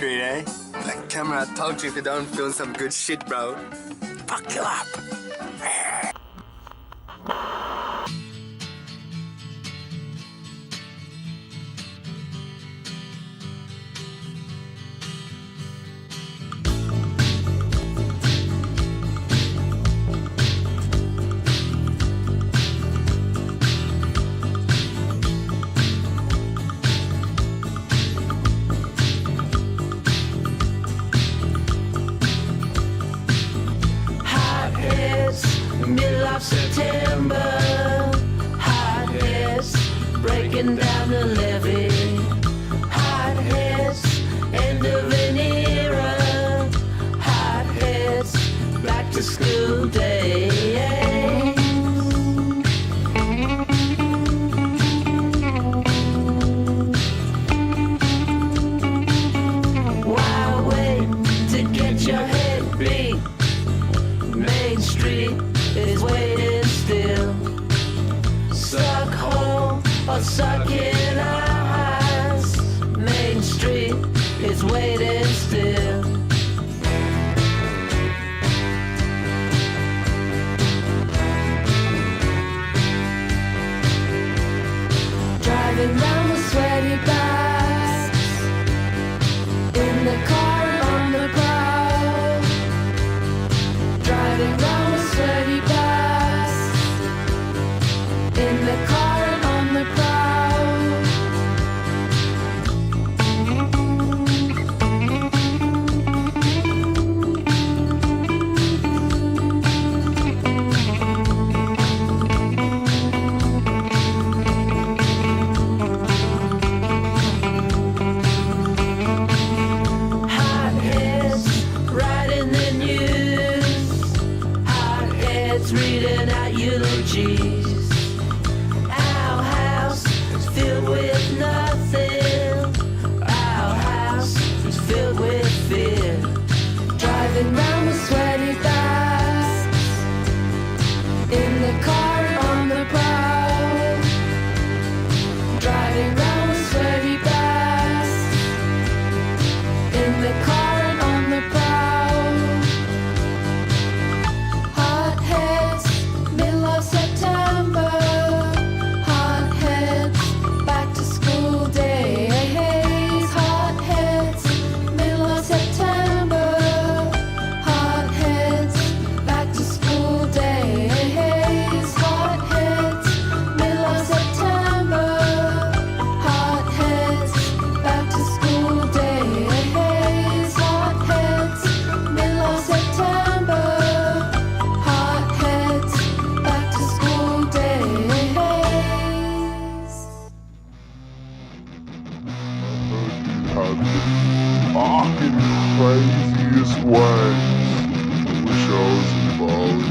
hypocrite, eh? Like camera talk to you if you don't feel some good shit, bro. Fuck you up. Middle of September, hotheads breaking down the levee. Hotheads, end of an era. Hotheads, back to school day. Wild way to get your head beat. Main Street is waiting still. Suck hole or suck in eyes. Main Street is waiting still. Driving down the sweaty bikes, in the car and on the prowl. Driving down the sweaty bikes, in the car and on the prowl. Hotheads writing the news. Hotheads reading out eulogies. Our house is filled with nothing. Our house is filled with fear. Driving down the sweaty bikes, in the car and on the prowl. Driving down the sweaty bikes, in the car and on the prowl. Hotheads, middle of September. Hotheads, back to school days. Hotheads, middle of September. Hotheads, back to school days. Hotheads, middle of September. Hotheads, back to school days. Hotheads, middle of September. Hotheads, back to school days. Had the fucking craziest waves. I wish I was in Bali.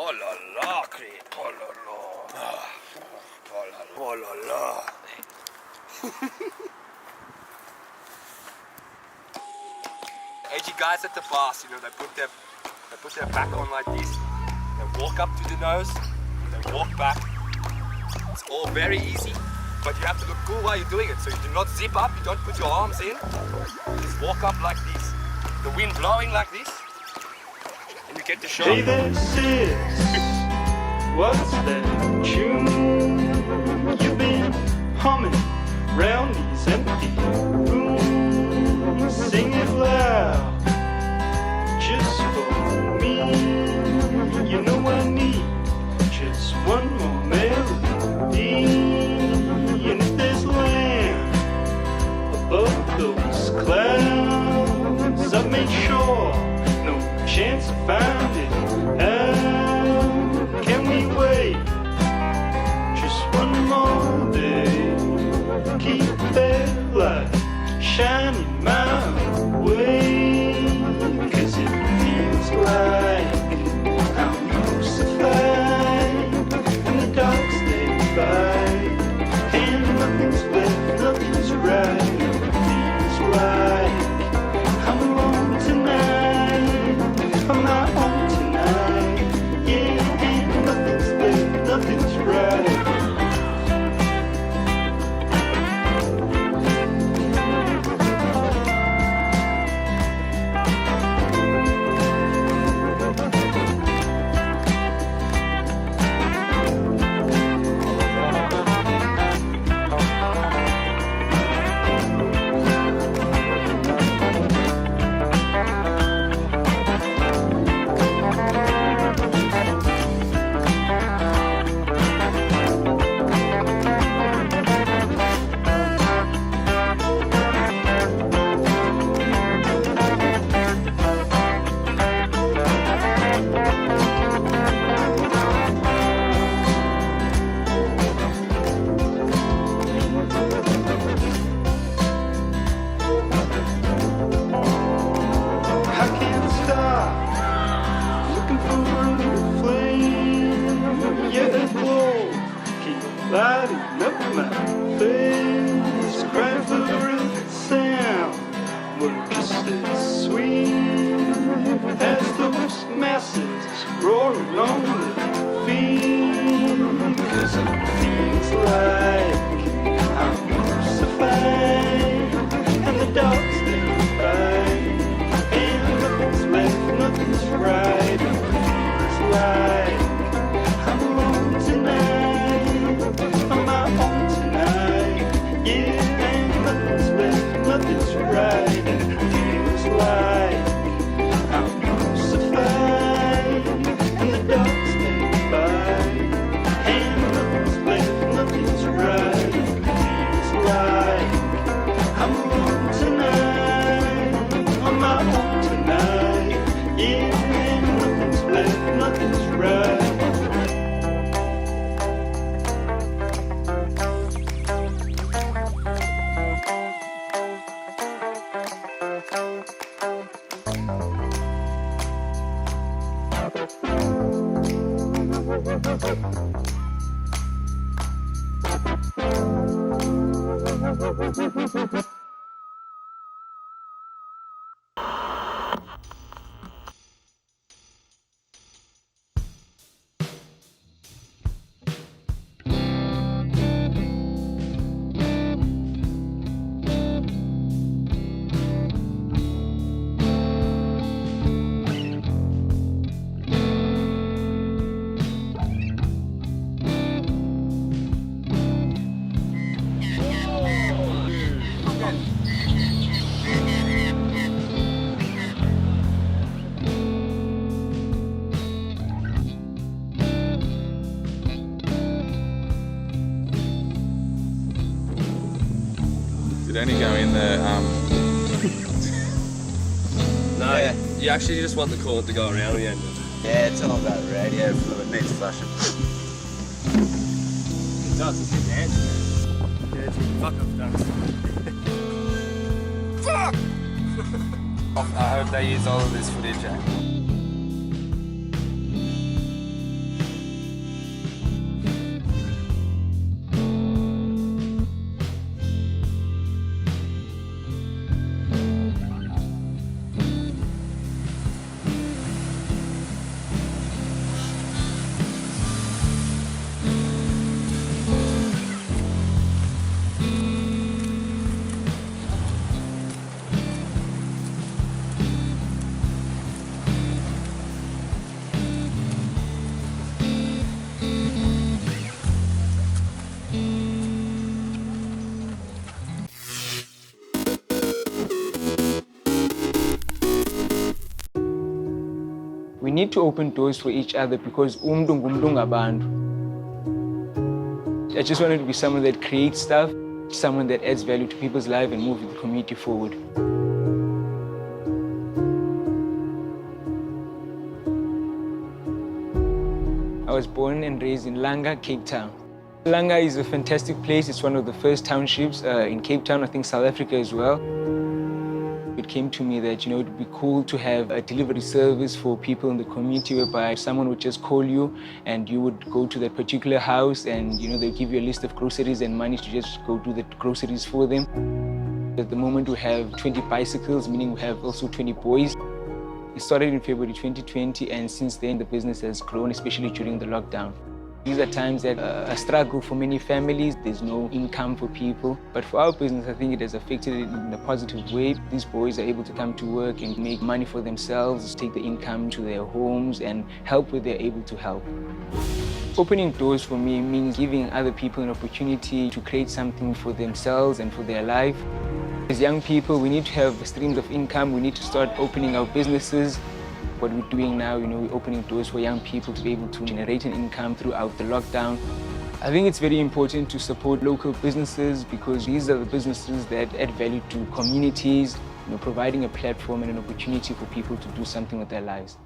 Oh la la, Creed. Oh la la. Oh la la. Oh la la. Edgy guys at the bars, you know, they put their back on like this. They walk up to the nose, they walk back. It's all very easy, but you have to look cool while you're doing it. So you do not zip up, you don't put your arms in. You just walk up like this. The wind blowing like this, and you get the shot. Hey there, sis, what's that tune you've been humming round these empty rooms? Sing it loud, just for me. You know I need just one more melody. And if there's land above those clouds, I've made sure no chance to find it. How can we wait just one more day? Keep that light shining my way, 'cause it feels like I'm crucified and the dogs they bite, and nothing's left, nothing's right. It feels like I'm alone tonight, I'm not home tonight. Yeah, and nothing's left, nothing's right. I can't stop looking for a little flame. Yeah, that glow keep lighting up my face. Crying for the rhythm sound, we're just as sweet as those masses roaring on the field. 'Cause it feels like I'm crucified and the dogs they bite, and nothing's left, nothing's right. It feels like I'm alone tonight, I'm not home tonight. Yeah, and nothing's left, nothing's right. It feels like I'm crucified and the dogs they bite, and nothing's left, nothing's right. It feels like I'm alone tonight, I'm not home tonight. Yeah, and nothing's left, nothing's right. Did only go in the No, Yeah. you actually just want the coolant to go around the end. Yeah, it's all about radio fluid, needs flushing. It does, it's a dance. Yeah, it's a fuck up dance. Fuck! I hope they use all of this footage, eh? We need to open doors for each other because umuntu ngumuntu ngabantu. I just wanted to be someone that creates stuff, someone that adds value to people's lives and moves the community forward. I was born and raised in Langa, Cape Town. Langa is a fantastic place. It's one of the first townships in Cape Town, I think South Africa as well. It came to me that, it would be cool to have a delivery service for people in the community whereby someone would just call you and you would go to that particular house and, they'll give you a list of groceries and money to just go do the groceries for them. At the moment, we have 20 bicycles, meaning we have also 20 boys. It started in February 2020, and since then the business has grown, especially during the lockdown. These are times that a struggle for many families. There's no income for people. But for our business, I think it has affected it in a positive way. These boys are able to come to work and make money for themselves, take the income to their homes and help where they're able to help. Opening doors for me means giving other people an opportunity to create something for themselves and for their life. As young people, we need to have streams of income. We need to start opening our businesses. What we're doing now, we're opening doors for young people to be able to generate an income throughout the lockdown. I think it's very important to support local businesses because these are the businesses that add value to communities, providing a platform and an opportunity for people to do something with their lives.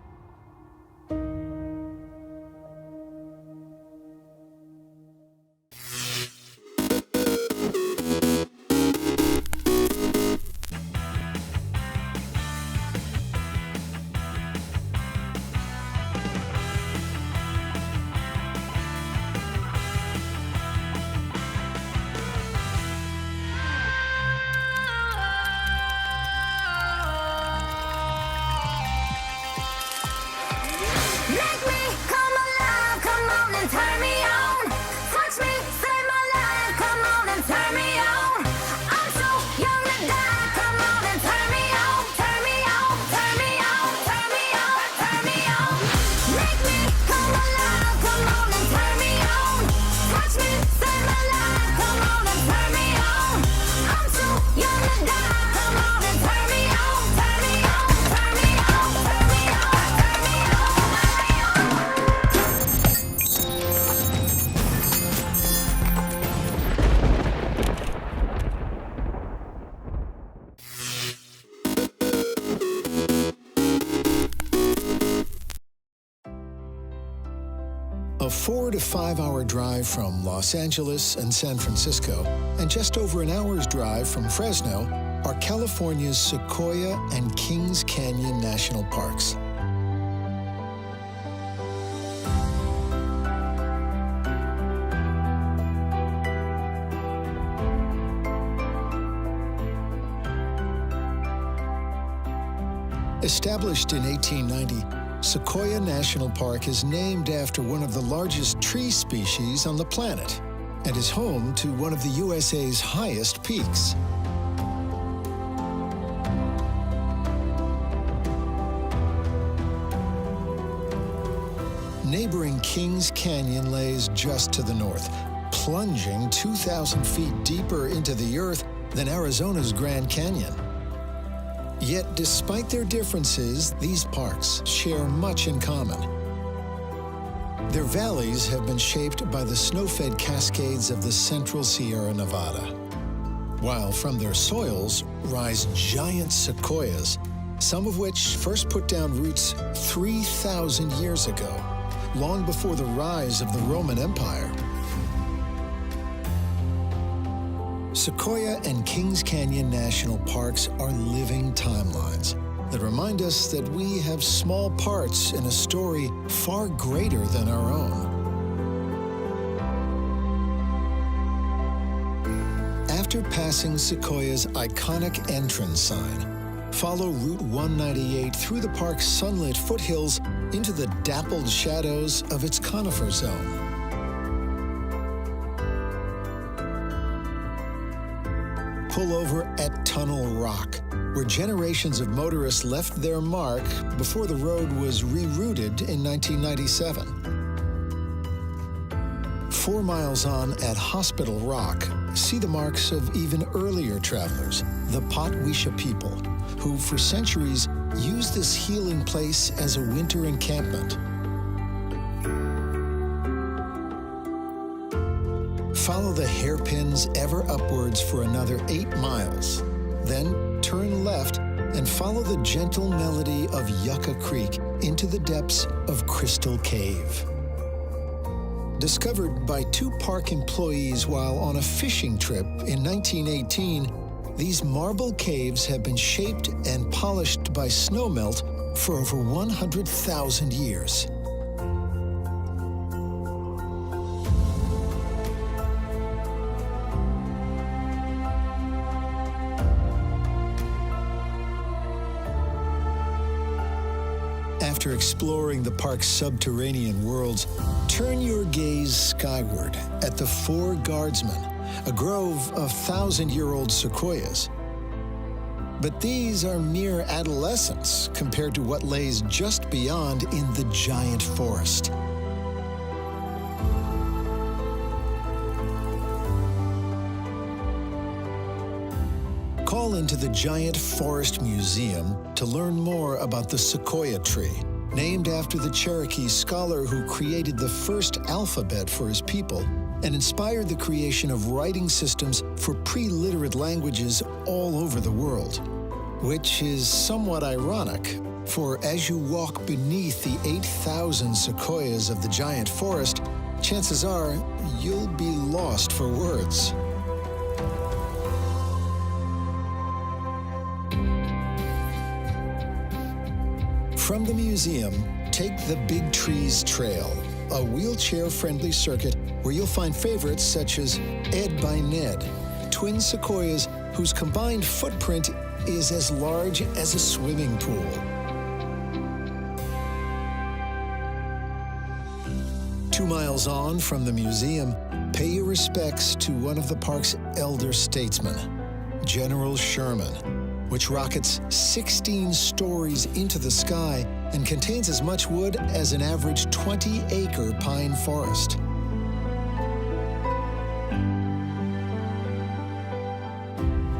A 4 to 5 hour drive from Los Angeles and San Francisco, and just over an hour's drive from Fresno, are California's Sequoia and Kings Canyon National Parks. Established in 1890, Sequoia National Park is named after one of the largest tree species on the planet and is home to one of the USA's highest peaks. Neighboring Kings Canyon lays just to the north, plunging 2,000 feet deeper into the earth than Arizona's Grand Canyon. Yet, despite their differences, these parks share much in common. Their valleys have been shaped by the snow-fed cascades of the central Sierra Nevada, while from their soils rise giant sequoias, some of which first put down roots 3,000 years ago, long before the rise of the Roman Empire. Sequoia and Kings Canyon National Parks are living timelines that remind us that we have small parts in a story far greater than our own. After passing Sequoia's iconic entrance sign, follow Route 198 through the park's sunlit foothills into the dappled shadows of its conifer zone. Pull over at Tunnel Rock, where generations of motorists left their mark before the road was rerouted in 1997. 4 miles on at Hospital Rock, see the marks of even earlier travelers, the Potwisha people, who for centuries used use this healing place as a winter encampment. Follow the hairpins ever upwards for another 8 miles. Then turn left and follow the gentle melody of Yucca Creek into the depths of Crystal Cave. Discovered by 2 park employees while on a fishing trip in 1918, these marble caves have been shaped and polished by snowmelt for over 100,000 years. After exploring the park's subterranean worlds, turn your gaze skyward at the 4 Guardsmen, a grove of 1,000-year-old sequoias. But these are mere adolescents compared to what lays just beyond in the giant forest. Call into the Giant Forest Museum to learn more about the sequoia tree, named after the Cherokee scholar who created the first alphabet for his people and inspired the creation of writing systems for pre-literate languages all over the world. Which is somewhat ironic, for as you walk beneath the 8,000 sequoias of the giant forest, chances are you'll be lost for words. From the museum, take the Big Trees Trail, a wheelchair-friendly circuit where you'll find favorites such as Ed by Ned, twin sequoias whose combined footprint is as large as a swimming pool. Two miles on from the museum, pay your respects to one of the park's elder statesmen, General Sherman, which rockets 16 stories into the sky and contains as much wood as an average 20-acre pine forest.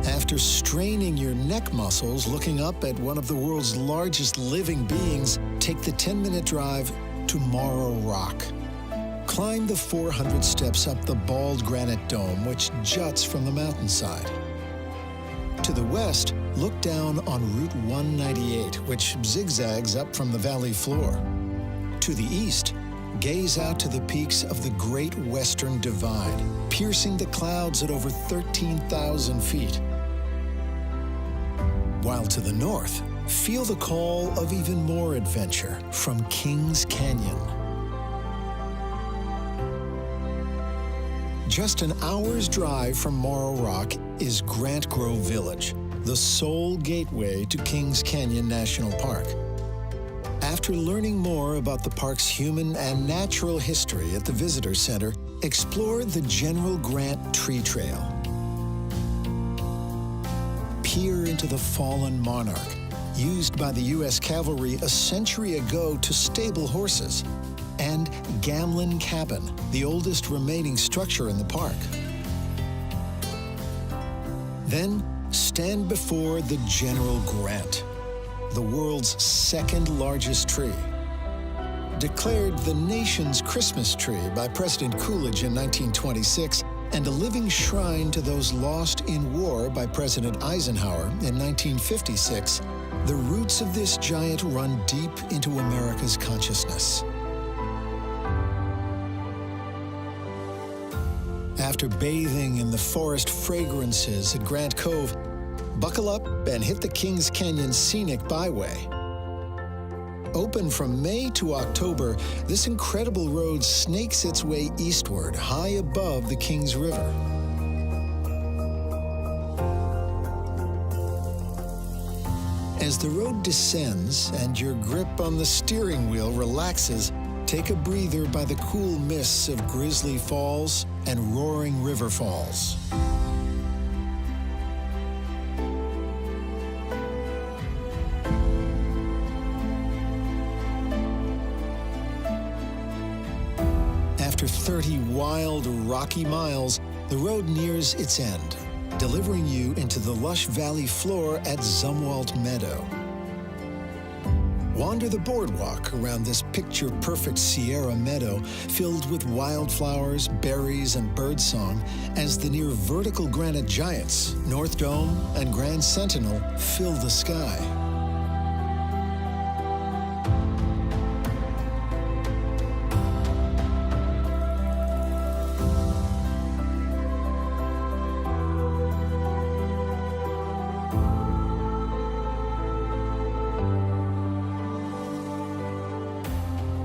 After straining your neck muscles looking up at one of the world's largest living beings, take the 10-minute drive to Morrow Rock. Climb the 400 steps up the bald granite dome which juts from the mountainside. To the west, look down on Route 198, which zigzags up from the valley floor. To the east, gaze out to the peaks of the Great Western Divide, piercing the clouds at over 13,000 feet. While to the north, feel the call of even more adventure from Kings Canyon. Just an hour's drive from Morrow Rock is Grant Grove Village, the sole gateway to Kings Canyon National Park. After learning more about the park's human and natural history at the Visitor Center, explore the General Grant Tree Trail. Peer into the fallen monarch, used by the U.S. Cavalry a century ago to stable horses, and Gamlin Cabin, the oldest remaining structure in the park. Then stand before the General Grant, the world's second largest tree. Declared the nation's Christmas tree by President Coolidge in 1926, and a living shrine to those lost in war by President Eisenhower in 1956, the roots of this giant run deep into America's consciousness. After bathing in the forest fragrances at Grant Cove, buckle up and hit the Kings Canyon Scenic Byway. Open from May to October, this incredible road snakes its way eastward, high above the Kings River. As the road descends and your grip on the steering wheel relaxes, take a breather by the cool mists of Grizzly Falls and Roaring River Falls. After 30 wild, rocky miles, the road nears its end, delivering you into the lush valley floor at Zumwalt Meadow. Wander the boardwalk around this picture-perfect Sierra meadow filled with wildflowers, berries, and birdsong as the near vertical granite giants, North Dome and Grand Sentinel, fill the sky.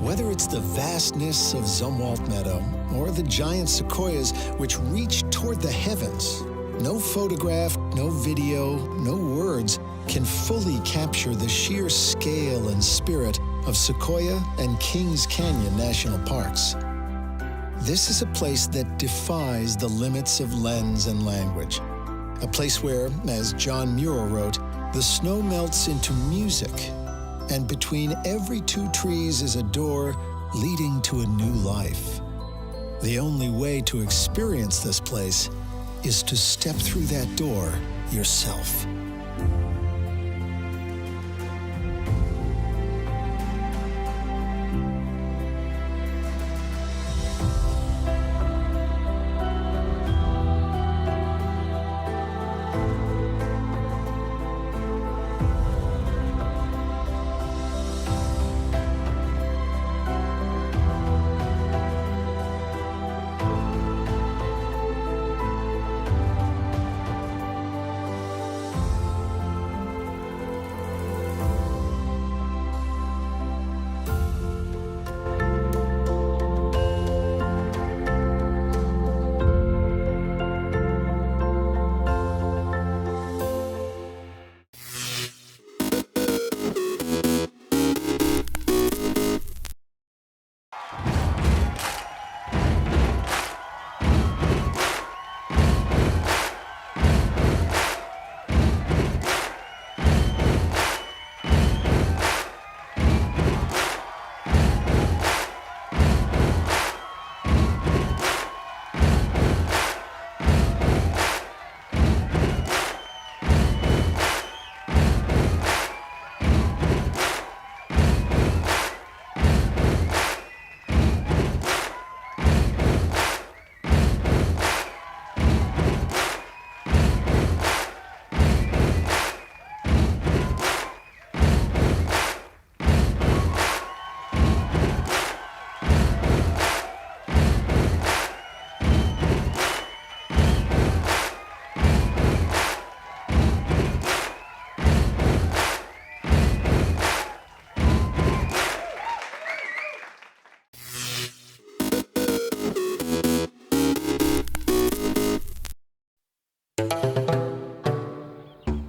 Whether it's the vastness of Zumwalt Meadow or the giant sequoias which reach toward the heavens, no photograph, no video, no words can fully capture the sheer scale and spirit of Sequoia and Kings Canyon National Parks. This is a place that defies the limits of lens and language. A place where, as John Muir wrote, the snow melts into music, and between every two trees is a door leading to a new life. The only way to experience this place is to step through that door yourself.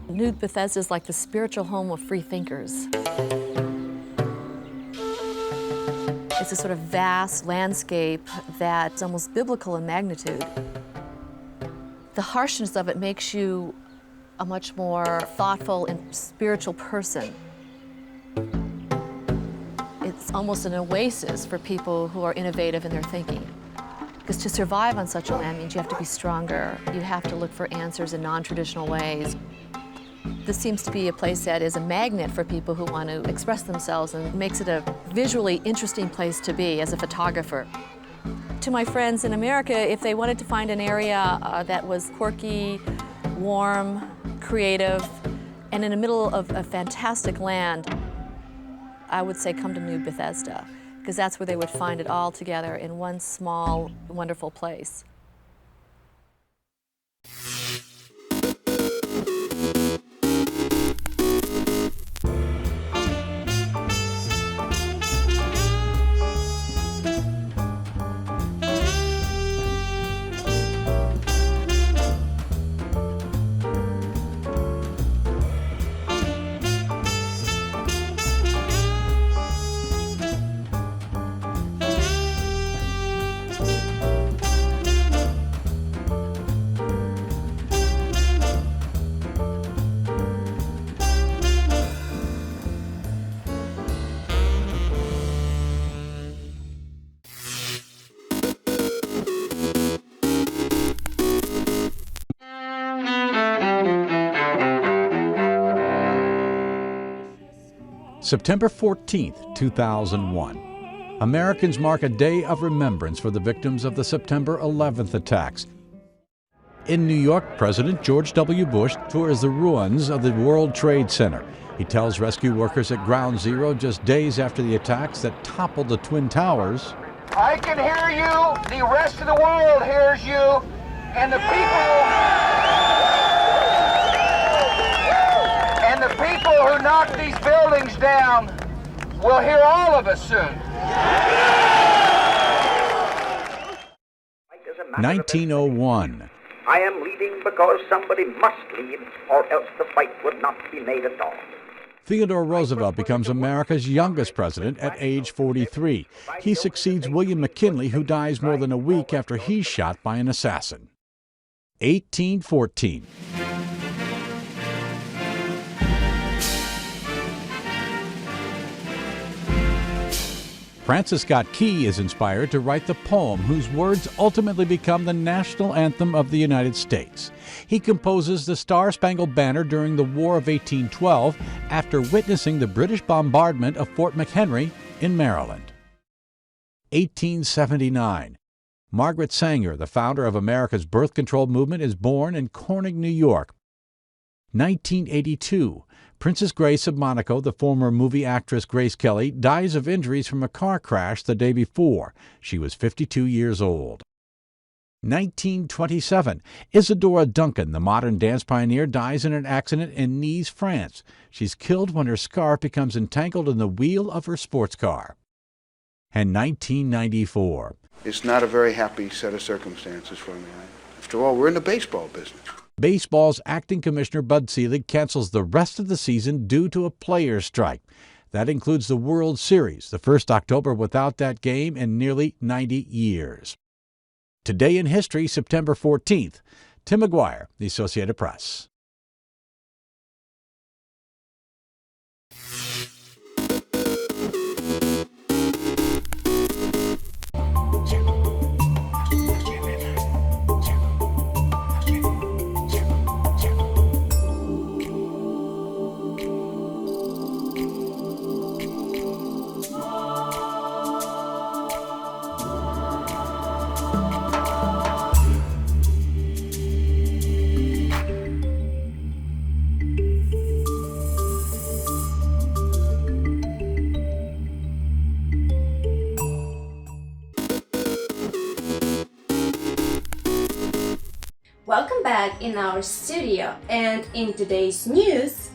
New Bethesda is like the spiritual home of free thinkers. It's a sort of vast landscape that's almost biblical in magnitude. The harshness of it makes you a much more thoughtful and spiritual person. It's almost an oasis for people who are innovative in their thinking. Because to survive on such a land means you have to be stronger. You have to look for answers in non-traditional ways. This seems to be a place that is a magnet for people who want to express themselves and makes it a visually interesting place to be as a photographer. To my friends in America, if they wanted to find an area that was quirky, warm, creative, and in the middle of a fantastic land, I would say come to New Bethesda, because that's where they would find it all together in one small, wonderful place. September 14th, 2001. Americans mark a day of remembrance for the victims of the September 11th attacks. In New York, President George W. Bush tours the ruins of the World Trade Center. He tells rescue workers at Ground Zero just days after the attacks that toppled the Twin Towers. I can hear you, the rest of the world hears you, and the people who knocked these buildings down will hear all of us soon. 1901. I am leaving because somebody must leave, or else the fight would not be made at all. Theodore Roosevelt becomes America's youngest president at age 43. He succeeds William McKinley, who dies more than a week after he's shot by an assassin. 1814. Francis Scott Key is inspired to write the poem whose words ultimately become the national anthem of the United States. He composes the Star-Spangled Banner during the War of 1812 after witnessing the British bombardment of Fort McHenry in Maryland. 1879. Margaret Sanger, the founder of America's birth control movement, is born in Corning, New York. 1982. Princess Grace of Monaco, the former movie actress Grace Kelly, dies of injuries from a car crash the day before. She was 52 years old. 1927. Isadora Duncan, the modern dance pioneer, dies in an accident in Nice, France. She's killed when her scarf becomes entangled in the wheel of her sports car. And 1994. It's not a very happy set of circumstances for me. After all, we're in the baseball business. Baseball's acting commissioner Bud Selig cancels the rest of the season due to a players' strike. That includes the World Series, the first October without that game in nearly 90 years. Today in History, September 14th. Tim McGuire, The Associated Press. Welcome back in our studio, and in today's news,